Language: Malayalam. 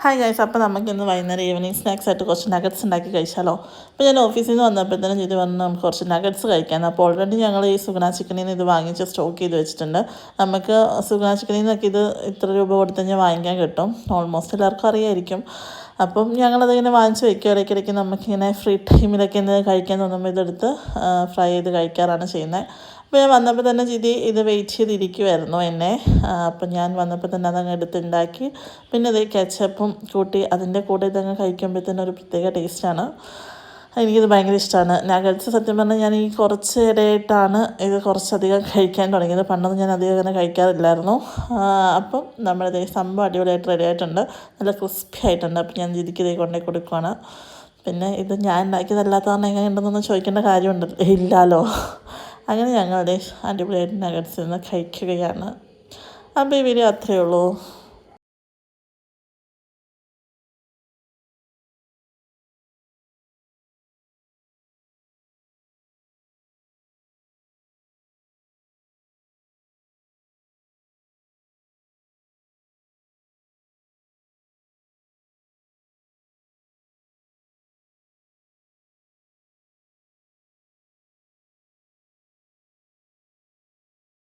ഹായ് ഗൈസ്, അപ്പോൾ നമുക്കിന്ന് വൈകുന്നേരം ഈവനിങ് സ്നാക്സ് ആയിട്ട് കുറച്ച് നഗറ്റ്സ് ഉണ്ടാക്കി കഴിച്ചാലോ. അപ്പോൾ ഞാൻ ഓഫീസിൽ നിന്ന് വന്നപ്പോഴത്തേനും ഇത് വന്ന് നമുക്ക് കുറച്ച് നഗറ്റ്സ് കഴിക്കാൻ. അപ്പോൾ ഓൾറെഡി ഞങ്ങൾ ഈ സുഗുണ ചിക്കനിൽ നിന്ന് ഇത് വാങ്ങിച്ച് സ്റ്റോക്ക് ചെയ്ത് വെച്ചിട്ടുണ്ട്. നമുക്ക് സുഗുണ ചിക്കനിൽ നിന്നൊക്കെ ഇത് ഇത്ര രൂപ കൊടുത്ത് കഴിഞ്ഞാൽ വാങ്ങിക്കാൻ കിട്ടും. ഓൾമോസ്റ്റ് എല്ലാവർക്കും അറിയായിരിക്കും. അപ്പം ഞങ്ങളതിങ്ങനെ വാങ്ങിച്ച് വയ്ക്കും. ഇടയ്ക്കിടയ്ക്ക് നമുക്കിങ്ങനെ ഫ്രീ ടൈമിലൊക്കെ എന്ത് കഴിക്കാൻ തോന്നുമ്പോൾ ഇതെടുത്ത് ഫ്രൈ ചെയ്ത് കഴിക്കാറാണ് ചെയ്യുന്നത്. അപ്പോൾ ഞാൻ വന്നപ്പോൾ തന്നെ ജിതി ഇത് വെയിറ്റ് ചെയ്തിരിക്കുമായിരുന്നു എന്നെ. അപ്പം ഞാൻ വന്നപ്പോൾ തന്നെ അതങ്ങ് എടുത്തുണ്ടാക്കി. പിന്നെ ഇത് കെച്ചപ്പും കൂട്ടി അതിൻ്റെ കൂടെ ഇതങ്ങ് കഴിക്കുമ്പോഴത്തേനും ഒരു പ്രത്യേക ടേസ്റ്റാണ്. എനിക്കിത് ഭയങ്കര ഇഷ്ടമാണ്. നഗറ്റ്സ് സത്യം പറഞ്ഞാൽ ഞാൻ ഈ കുറച്ച് ഇടയായിട്ടാണ് ഇത് കുറച്ചധികം കഴിക്കാൻ തുടങ്ങിയത്. പണ്ടൊന്നും ഞാൻ അധികം അങ്ങനെ കഴിക്കാറില്ലായിരുന്നു. അപ്പം നമ്മളിത് സംഭവം അടിപൊളിയായിട്ട് റെഡി ആയിട്ടുണ്ട്. നല്ല ക്രിസ്പി ആയിട്ടുണ്ട്. അപ്പം ഞാൻ ജിതിക്ക് ഇത് കൊണ്ടേ കൊടുക്കുകയാണ്. പിന്നെ ഇത് ഞാൻ ഉണ്ടാക്കിയതല്ലാത്ത കാരണം എങ്ങനെ ഉണ്ടെന്നൊന്നും ചോദിക്കേണ്ട കാര്യമുണ്ട് ഇല്ലല്ലോ. അങ്ങനെ ഞങ്ങളുടെ അടിപൊളിയായിട്ട് നഗറ്റ്സിൽ നിന്ന് കഴിക്കുകയാണ്. അപ്പോൾ ഈ വീഡിയോ അത്രയേ ഉള്ളൂ.